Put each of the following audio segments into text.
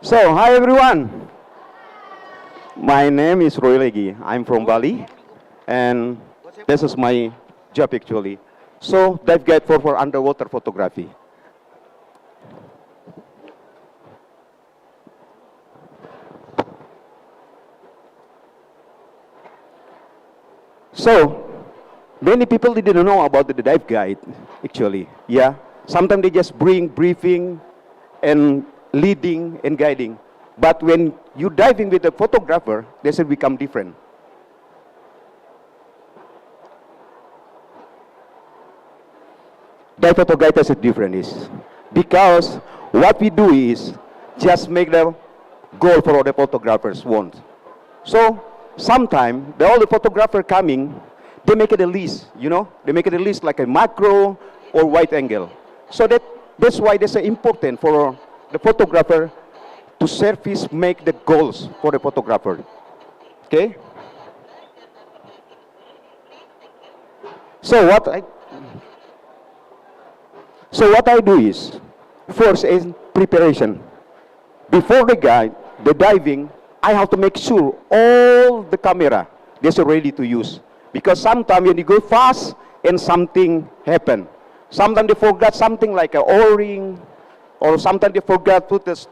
So, hi everyone. My name is RoyLegi. I'm from Bali, and this is my job actually. So, dive guide for underwater photography. So, many people didn't know about the dive guide actually. Yeah, sometimes they just bring briefing and leading and guiding. But when you diving with a photographer, they should become different. Dive photographer is different is because what we do is just make the goal for all the photographers want. So sometimes all the photographer coming, they make it a list, they make it a list like a macro or wide angle. So that's why it's important for the photographer to surface make the goals for the photographer. Okay? So what I do is, first is preparation. Before the diving, I have to make sure all the camera is ready to use. Because sometimes when you go fast and something happen. Sometimes they forgot something like an O-ring, or sometimes they forgot to put the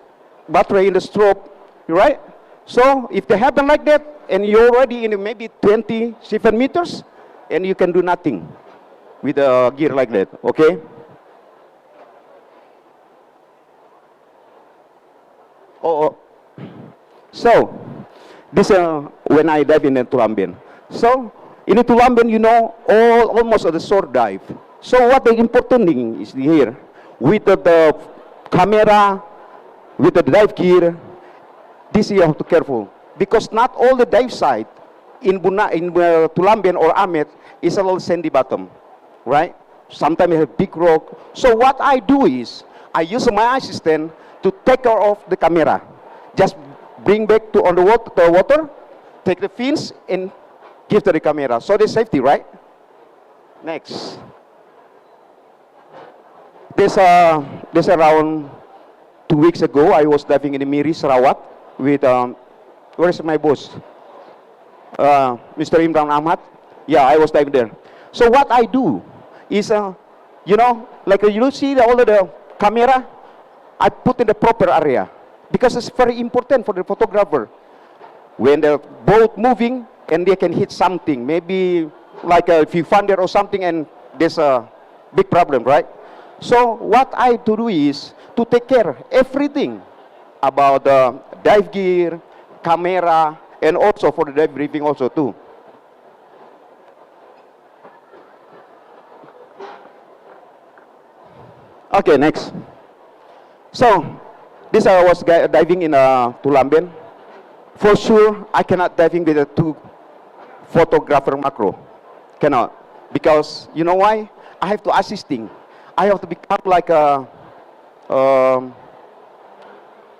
battery in the strobe, right? So if they happen like that, and you're already in maybe 27 meters, and you can do nothing with a gear like that, okay? Oh. So, this when I dive in the Tulamben. So, in the Tulamben, almost at the short dive. So, what the important thing is here, with the camera, with the dive gear, this you have to be careful. Because not all the dive site in Tulamben or Amet is a little sandy bottom, right? Sometimes you have big rock. So, what I do is, I use my assistant to take care of the camera. Just bring back to on the water, take the fins and give to the camera. So there's safety, right? Next. There's around 2 weeks ago, I was diving in the Miri, Sarawak with, where is my boss? Mr. Imran Ahmad. Yeah, I was diving there. So what I do is, like you see all of the camera, I put in the proper area because it's very important for the photographer. When the boat moving and they can hit something, maybe like a viewfinder or something, and there's a big problem, right? So what I do is to take care everything about the dive gear, camera, and also for the dive briefing also too. Okay, next. So, this I was diving in Tulamben. For sure, I cannot diving with a two photographer macro. Cannot. Because, you know why? I have to assisting. I have to become like a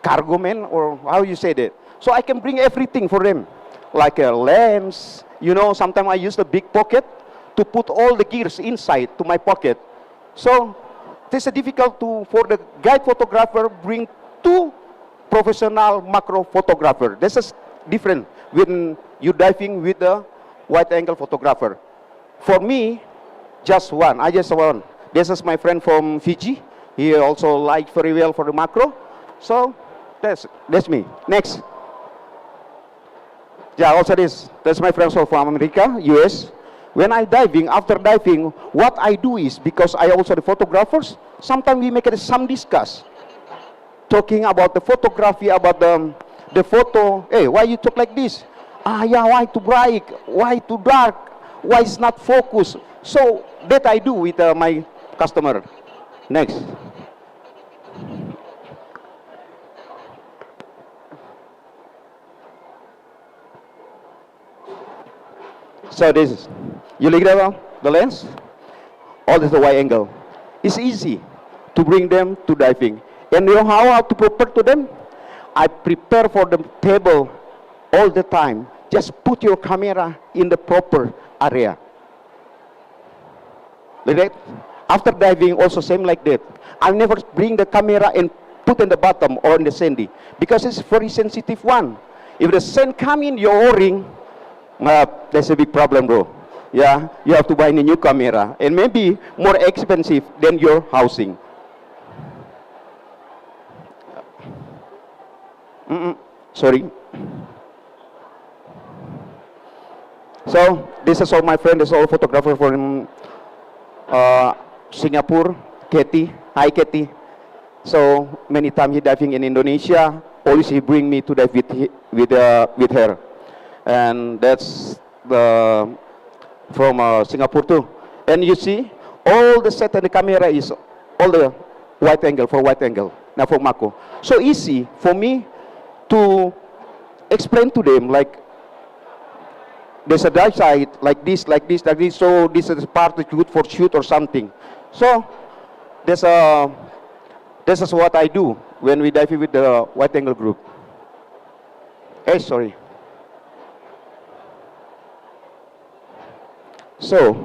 cargo man, or how you say that. So I can bring everything for them. Like a lens, sometimes I use the big pocket to put all the gears inside to my pocket. So, it's difficult for the guide photographer bring two professional macro photographer. This is different when you diving with the wide angle photographer. For me, just one. I just one. This is my friend from Fiji. He also likes very well for the macro. So that's me. Next. Yeah, also this. That's my friend from America, US. When I diving, after diving, what I do is, because I also the photographers, sometimes we make it some discuss. Talking about the photography, about the photo. Hey, why you talk like this? Yeah, why too bright? Why too dark? Why it's not focused? So that I do with my customer. Next. So this is, you look at the lens, all this the wide angle. It's easy to bring them to diving. And you know how I have to prepare to them? I prepare for the table all the time. Just put your camera in the proper area. Like that. After diving, also same like that. I never bring the camera and put in the bottom or in the sandy, because it's very sensitive one. If the sand come in your O-ring, that's a big problem, bro. Yeah, you have to buy a new camera, and maybe more expensive than your housing. Sorry. So this is all my friend. This is all photographer from Singapore, Katie. Hi, Katie. So many times he diving in Indonesia. Always he bring me to dive with her, and that's the from Singapore too. And you see, all the set and the camera is all the wide angle for wide angle. Now for Mako, so easy for me to explain to them, like there's a dive site like this, like this, like this. So this is part that's good for shoot or something. So this is what I do when we dive with the wide angle group. Hey, sorry. So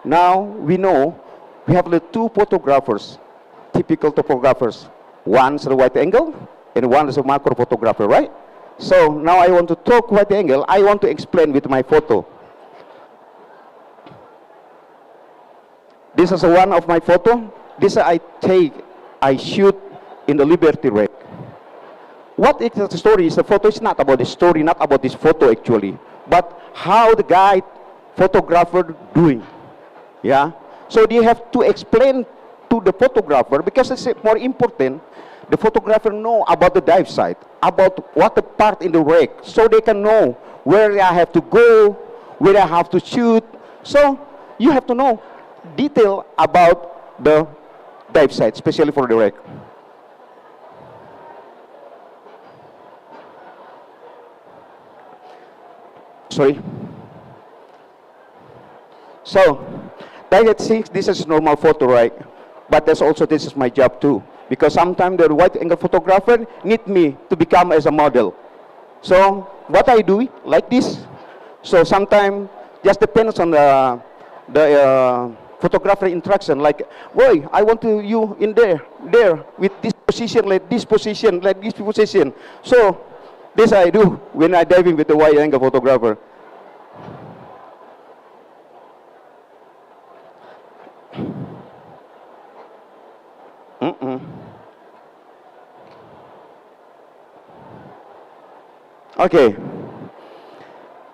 now we know we have the two photographers, typical topographers. One is the wide angle and one is a macro photographer, right? So now I want to talk wide angle. I want to explain with my photo. This is one of my photo. This I shoot in the Liberty Wreck. What is the story? Is the photo is not about the story, not about this photo actually, but how the guy photographer doing. Yeah. So they have to explain to the photographer, because it's more important. The photographer know about the dive site, about what the part in the wreck, so they can know where I have to go, where I have to shoot. So you have to know detail about the dive site, especially for the wreck. Sorry. So, I think this is normal photo, right? But there's also, this is my job too. Because sometimes the wide angle photographer need me to become as a model. So, what I do, like this. So, sometimes, just depends on the photographer interaction. Like, boy, I want to you in there, with this position, like this position, like this position. So, this I do when I diving with the wide angle photographer. Okay,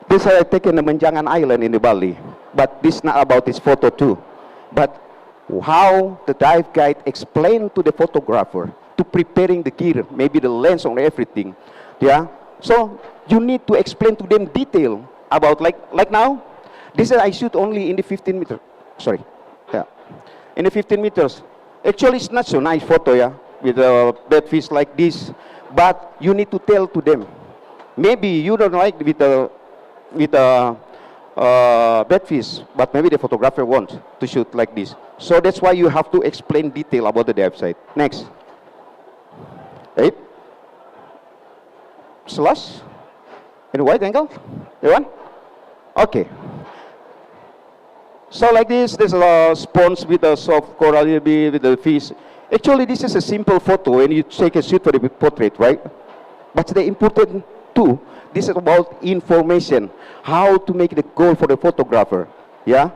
this I taken the Menjangan Island in the Bali, but this not about this photo too, but how the dive guide explained to the photographer to preparing the gear, maybe the lens or everything. Yeah, so you need to explain to them detail about like now. This is I shoot only in the 15 meters. Sorry, yeah, in the 15 meters. Actually, it's not so nice photo, yeah, with a bed fish like this. But you need to tell to them. Maybe you don't like with a bed fish, but maybe the photographer wants to shoot like this. So that's why you have to explain detail about the dive site. Next. 8. Slash. In wide angle. You want? Okay. So like this, there's a sponge with a soft coral with the fish. Actually, this is a simple photo when you take a shoot for the portrait, right? But the important too, this is about information, how to make the goal for the photographer. Yeah.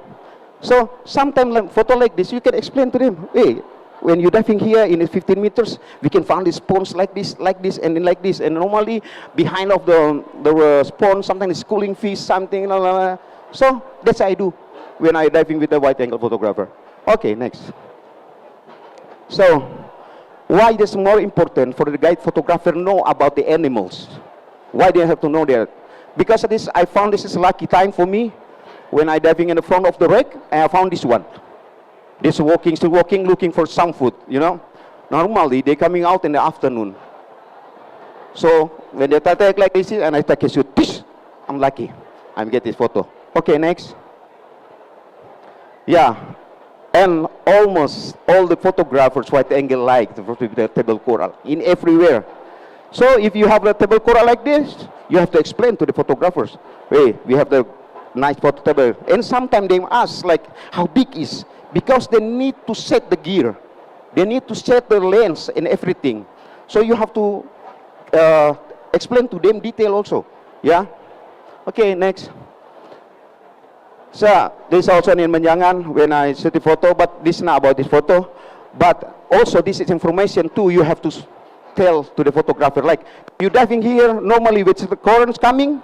So sometimes like photo like this, you can explain to them, hey, when you're diving here in 15 meters, we can find this sponge like this, and then like this. And normally behind of the sponge, sometimes it's cooling fish, something. Blah, blah, blah. So that's what I do when I'm diving with the wide angle photographer. Okay, next. So, why this more important for the guide photographer know about the animals? Why they have to know that? Because of this, I found this is a lucky time for me. When I diving in the front of the wreck, I found this one. This walking, still walking, looking for some food, you know. Normally, they coming out in the afternoon. So, when they attack like this, and I take a shoot, I'm lucky. I get this photo. Okay, next. Yeah, and almost all the photographers wide angle like the table coral in everywhere. So if you have the table coral like this, you have to explain to the photographers, hey, we have the nice photo table. And sometimes they ask like how big is, because they need to set the gear, they need to set the lens and everything. So you have to explain to them detail also. Yeah. Okay, next. So this is also in Menjangan when I shoot the photo, but this is not about this photo. But also this is information too. You have to tell to the photographer, like you diving here normally with the currents coming,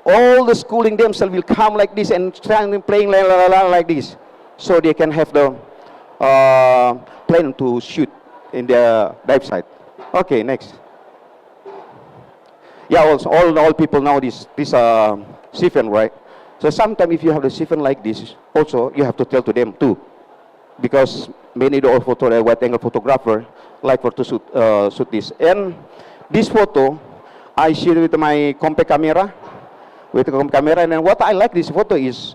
all the schooling themselves will come like this and standing playing like this, so they can have the plan to shoot in the dive site. Okay, next. Yeah, also all people know this siphon, right? So sometimes if you have the siphon like this, also you have to tell to them too, because many the wide angle photographer like for to shoot this. And this photo I shoot with my compact camera, and then what I like this photo is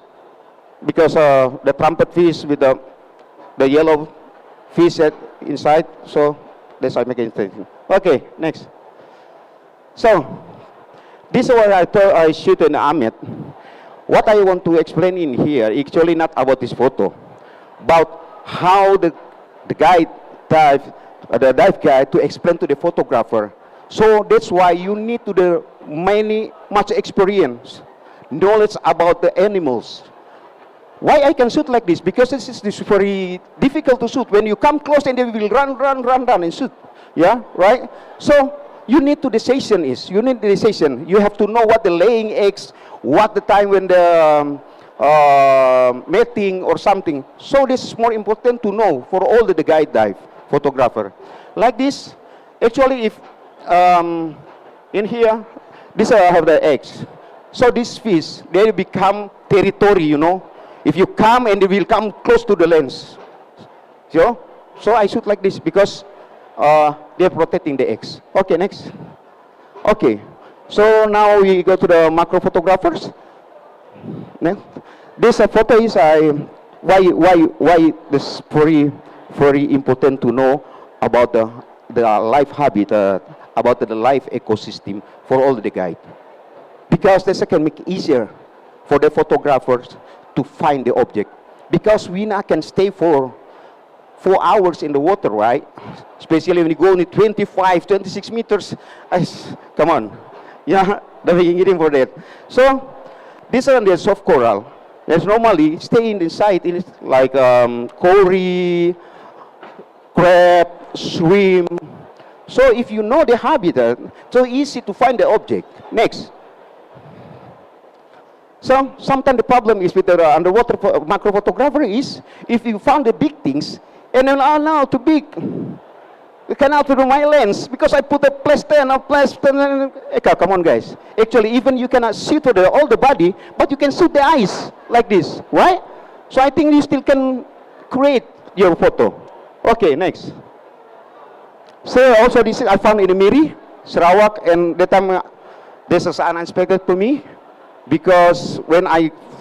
because the trumpet fish with the yellow fish inside, so that's why I make it interesting. Okay, next. So this is what I thought I shoot in Ahmed. What I want to explain in here, actually not about this photo, about how the guide the dive guide to explain to the photographer. So that's why you need to the much experience, knowledge about the animals. Why I can shoot like this? Because this is very difficult to shoot. When you come close and they will run and shoot. Yeah, right? So you need to decision is, you need the decision. You have to know what the laying eggs, what the time when the mating or something. So this is more important to know for all the guide dive photographer. Like this, actually if in here, this I have the eggs. So these fish, they become territory, you know. If you come and they will come close to the lens. So I shoot like this because they're protecting the eggs. Okay, next. Okay, so now we go to the macro photographers. Next. This photo is why this very important to know about the life habitat, about the life ecosystem for all the guide, because this can make it easier for the photographers to find the object, because we now can stay for 4 hours in the water, right? Especially when you go in 25, 26 meters. Come on. Yeah, getting for that. So, this is the soft coral. That's normally stay inside, in like cory, crab, swim. So if you know the habitat, so easy to find the object. Next. So sometimes the problem is with the underwater macro photographer is if you found the big things and then now too big. You cannot do my lens because I put a +10 or +10. Come on, guys. Actually, even you cannot shoot all the body, but you can shoot the eyes like this, right? So I think you still can create your photo. Okay, next. So also this I found in Miri, Sarawak, and that time this is unexpected to me because when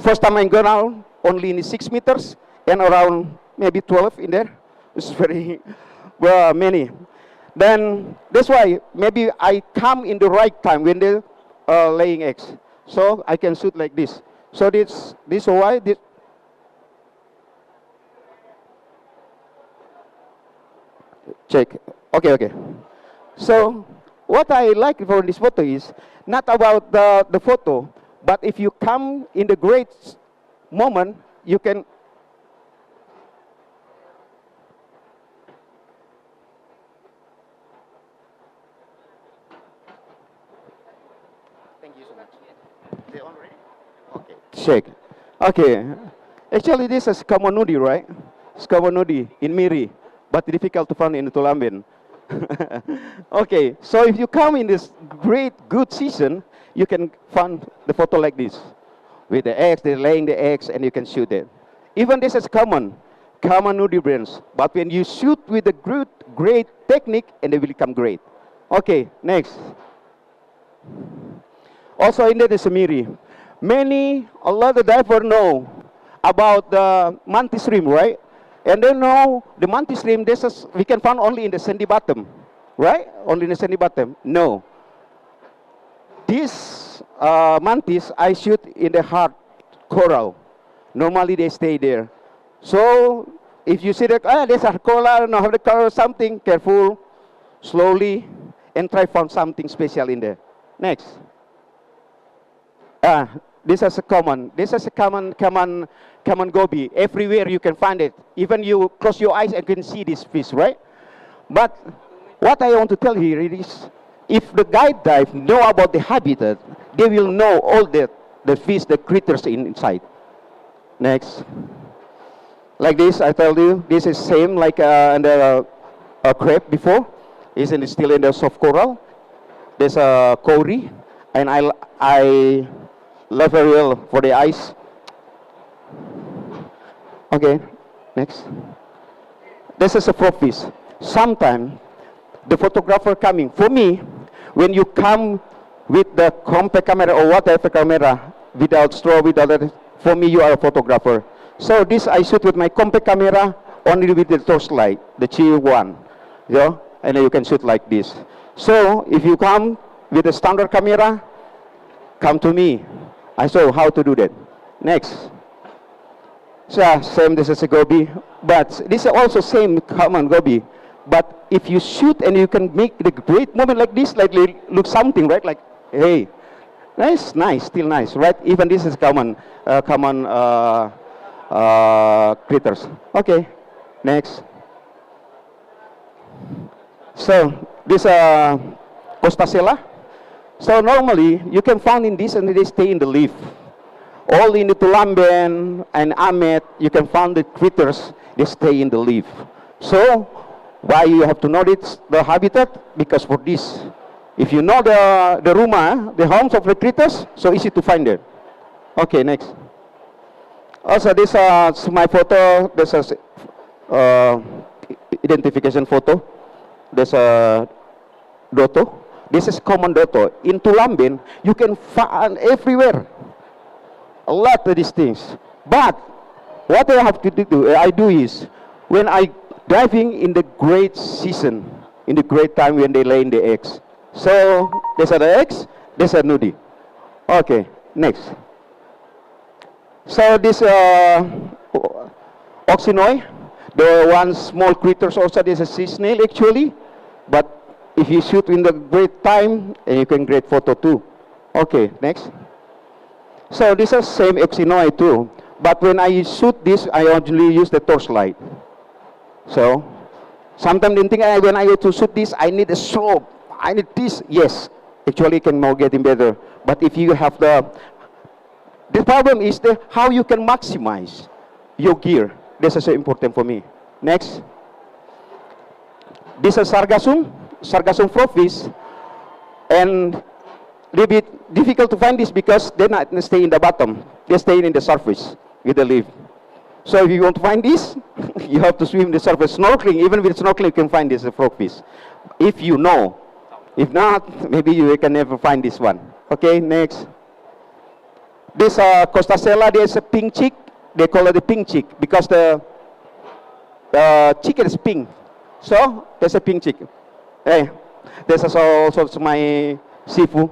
first time I go down only in 6 meters and around maybe 12 in there. It's very many. Then that's why maybe I come in the right time when they're laying eggs, so I can shoot like this. So this why this. Check. Okay. So what I like for this photo is not about the photo, but if you come in the great moment, you can. Thank you so much. They on ready? Okay. Check. Okay. Actually, this is Kamonudi, right? It's Kamonudi in Miri, but difficult to find in Tulamben. Okay, so if you come in this great, good season, you can find the photo like this. With the eggs, they're laying the eggs, and you can shoot it. Even this is common nudie brands. But when you shoot with a great technique, and they will become great. Okay, next. Also in there is a Miri. A lot of divers know about the mantis shrimp, right? And they know the mantis shrimp, we can find only in the sandy bottom, right? Only in the sandy bottom. No. This mantis, I shoot in the hard coral. Normally they stay there. So if you see that, there's a coral, no, have the coral, something, careful, slowly. and try found something special in there. Next. This is a common goby. Everywhere you can find it. Even you close your eyes and can see this fish, right? But what I want to tell here is, if the guide dive know about the habitat, they will know all the fish, the critters inside. Next. Like this, I told you, this is same like in the crab before. It's still in the soft coral. There's a cory, and I love very well for the eyes. Okay, next. This is a frog fish. Sometimes the photographer coming, for me, when you come with the compact camera or whatever camera, without straw, without that, for me you are a photographer. So this I shoot with my compact camera only with the torchlight, the G1, you know, and then you can shoot like this. So if you come with a standard camera, come to me. I show how to do that. Next. So same, this is a goby, but this is also same common goby. But if you shoot and you can make the great moment like this, like look something, right? Like, hey, nice, still nice, right? Even this is common critters. Okay, next. So this Costacella. So normally you can find in this and they stay in the leaf. All in the Tulamben and Amet, you can find the critters, they stay in the leaf. So why you have to know the habitat? Because for this, if you know the rumah, the homes of the critters, so easy to find it. Okay, next. Also, this is my photo. This is identification photo. There's a Doto. This is common Doto. In Tulamben, you can find everywhere. A lot of these things. But what I have to do is, when I diving in the great season, in the great time when they lay in the eggs. So these are the eggs, these are nudie. Okay, next. So this oxynoi, the one small critters also, this is sea snail actually. But if you shoot in the great time, you can great photo too. Okay, next. So this is same oxynoi too. But when I shoot this, I only use the torchlight. So sometimes the thing when I go to shoot this, I need a strobe. I need this. Yes, actually can more getting better. But if you have the problem is how you can maximize your gear. This is so important for me. Next. This is sargassum frog fish, and a little bit difficult to find this because they not stay in the bottom. They stay in the surface with the leaf. So if you want to find this, you have to swim the surface. Snorkeling, even with snorkeling, you can find this frog fish. If you know. If not, maybe you can never find this one. Okay, next. This Costacella, there's a pink chick. They call it the pink chick because the chicken is pink. So there's a pink chick. Hey, this is also my sifu.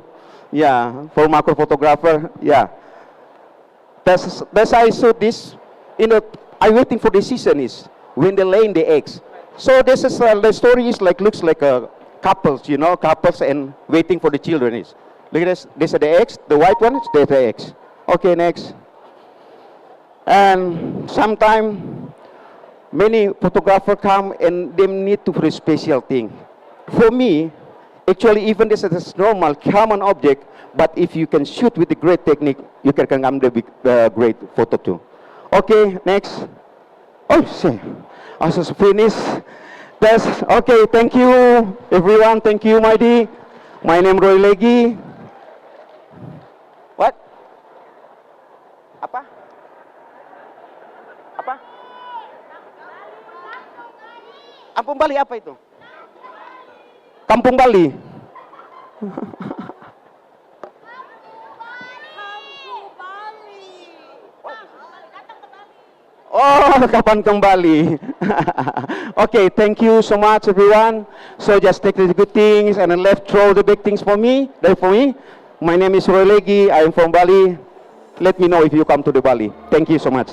Yeah, for macro photographer. Yeah. That's I shoot this. I'm waiting for the season is when they lay in the eggs. So this is the story is like looks like couples, you know, couples and waiting for the children is. Look at this. These are the eggs. The white ones, they're the eggs. Okay, next. And sometime many photographers come and they need to do a special thing. For me, actually, even this is a normal, common object. But if you can shoot with the great technique, you can come the great photo too. Okay, next. Oh, see, I just finished. That's okay. Thank you, everyone. Thank you, MIDE. My name is RoyLegi. What? Apa? Apa? Kampung Bali apa itu? Kampung Bali. Oh, kapan kembali? Okay, thank you so much, everyone. So just take the good things and then left throw the big things for me. My name is RoyLegi. I am from Bali. Let me know if you come to the Bali. Thank you so much.